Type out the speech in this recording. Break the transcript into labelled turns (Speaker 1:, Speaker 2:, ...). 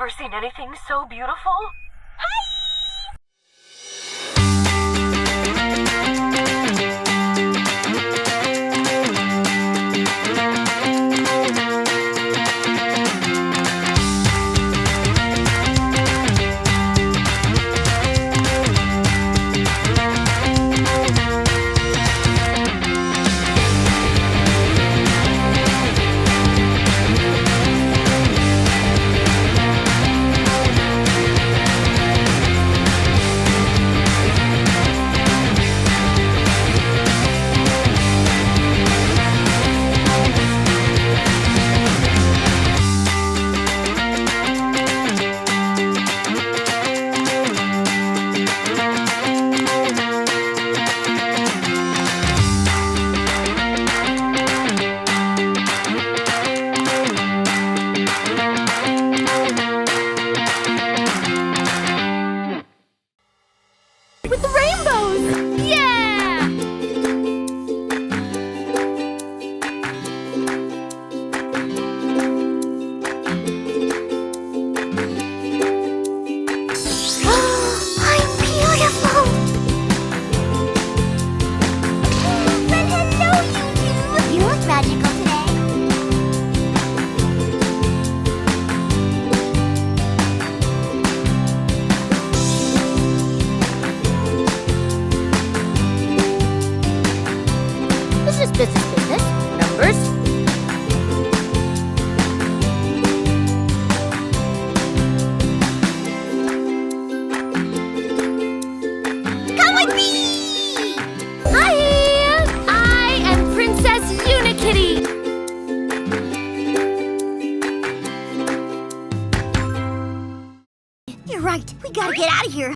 Speaker 1: ever seen anything so beautiful?
Speaker 2: With the rainbows! Yeah! I'm beautiful! But hello, you two! You look magical today. This is business. Numbers. Come with me! Hi! I am Princess Unikitty. You're right. We gotta get out of here.